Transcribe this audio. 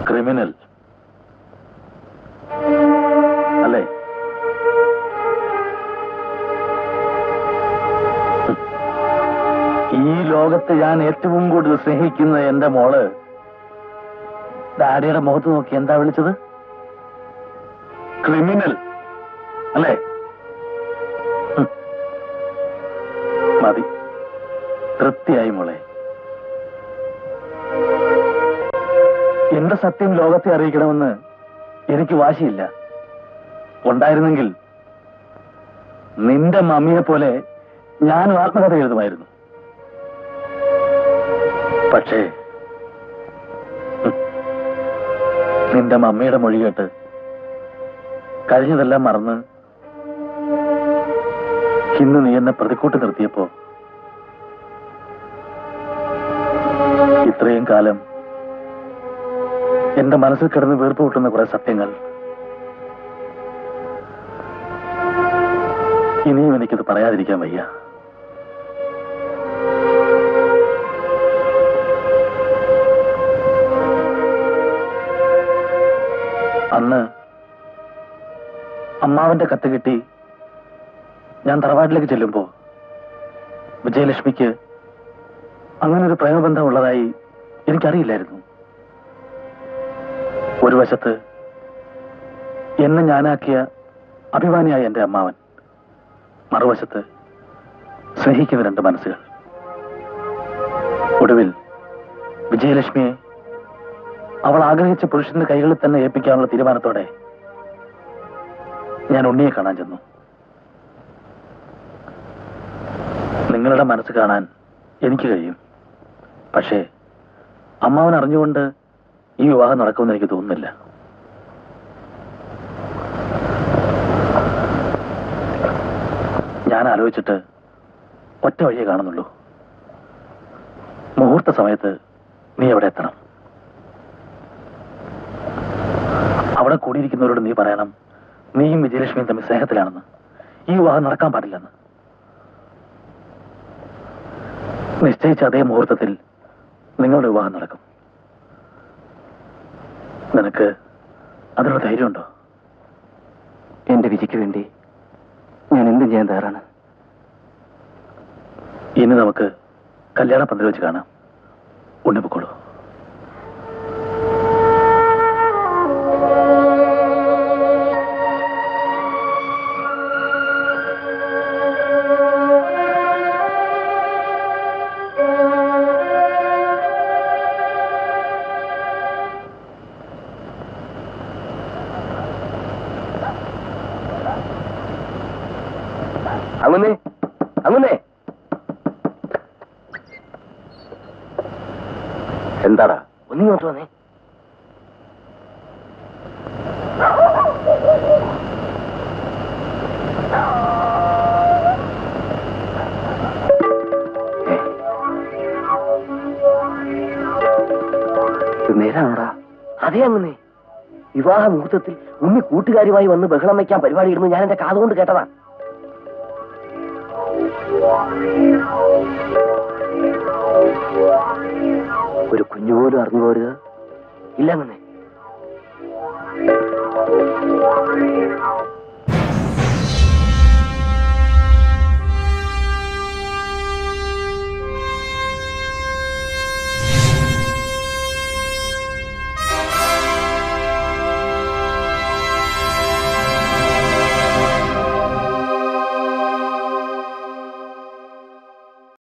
Criminal അല്ലേ? ഈ ലോകത്ത് ഞാൻ ഏറ്റവും കൂടുതൽ സ്നേഹിക്കുന്ന എന്റെ മോള് ഡാഡിയുടെ മുഖത്ത് നോക്കി എന്താ വിളിച്ചത്? ക്രിമിനൽ അല്ലേ? മതി, തൃപ്തിയായി മോളെ. എന്റെ സത്യം ലോകത്തെ അറിയിക്കണമെന്ന് എനിക്ക് വാശിയില്ല. ഉണ്ടായിരുന്നെങ്കിൽ നിന്റെ മമ്മിയെ പോലെ ഞാനും ആത്മകഥ എഴുതുമായിരുന്നു. പക്ഷേ നിന്റെ മമ്മിയുടെ മൊഴി കേട്ട് കഴിഞ്ഞതെല്ലാം മറന്ന് ഇന്ന് നീ എന്നെ പ്രതിക്കൂട്ട് നിർത്തിയപ്പോ ഇത്രയും കാലം എന്റെ മനസ്സിൽ കിടന്ന് വീർപ്പ് കൂട്ടുന്ന കുറെ സത്യങ്ങൾ ഇനിയും എനിക്കത് പറയാതിരിക്കാൻ വയ്യ. അന്ന് അമ്മാവന്റെ കത്ത് കിട്ടി ഞാൻ തറവാട്ടിലേക്ക് ചെല്ലുമ്പോ വിജയലക്ഷ്മിക്ക് അങ്ങനൊരു പ്രേമബന്ധം ഉള്ളതായി എനിക്കറിയില്ലായിരുന്നു. ഒരു വശത്ത് എന്നെ ഞാനാക്കിയ അഭിമാനിയായ എന്റെ അമ്മാവൻ, മറുവശത്ത് സ്നേഹിക്കുന്ന രണ്ട് മനസ്സുകൾ. ഒടുവിൽ വിജയലക്ഷ്മിയെ അവൾ ആഗ്രഹിച്ച പുരുഷന്റെ കൈകളിൽ തന്നെ ഏൽപ്പിക്കാനുള്ള തീരുമാനത്തോടെ ഞാൻ ഉണ്ണിയെ കാണാൻ ചെന്നു. നിങ്ങളുടെ മനസ്സ് കാണാൻ എനിക്ക് കഴിയും. പക്ഷേ അമ്മാവൻ അറിഞ്ഞുകൊണ്ട് ഈ വിവാഹം നടക്കുമെന്ന് എനിക്ക് തോന്നുന്നില്ല. ഞാൻ ആലോചിച്ചിട്ട് ഒറ്റ വഴിയേ കാണുന്നുള്ളൂ. മുഹൂർത്ത സമയത്ത് നീ എവിടെ എത്തണം. അവിടെ കൂടിയിരിക്കുന്നവരോട് നീ പറയണം, നീയും വിജയലക്ഷ്മിയും തമ്മിൽ സ്നേഹത്തിലാണെന്ന്, ഈ വിവാഹം നടക്കാൻ പാടില്ലെന്ന്. നിശ്ചയിച്ച അതേ മുഹൂർത്തത്തിൽ നിങ്ങളുടെ വിവാഹം നടക്കും. നിനക്ക് അതിനുള്ള ധൈര്യമുണ്ടോ? എന്റെ വിധിക്ക് വേണ്ടി ഞാൻ എന്തും ചെയ്യാൻ തയ്യാറാണ്. ഇനി നമുക്ക് കല്യാണ പന്തൽ വെച്ച് കാണാം. ഉണ്ണിപ്പൊക്കോളൂ. അങ്ങനെ അങ്ങനെ എന്താടാ ഒന്നിങ്ങോട്ട് വന്നേ. നേരാണോടാ? അതേ അങ്ങനെ വിവാഹ മുഹൂർത്തത്തിൽ ഉണ്ണി കൂട്ടുകാരുമായി വന്ന് ബഹളം വയ്ക്കാൻ പരിപാടി ഇടുന്നു ഞാൻ എന്റെ കാതുകൊണ്ട് കേട്ടതാ. ഒരു കുഞ്ഞുപോലും അറിഞ്ഞു പോരുത്. ഇല്ല അങ്ങനെ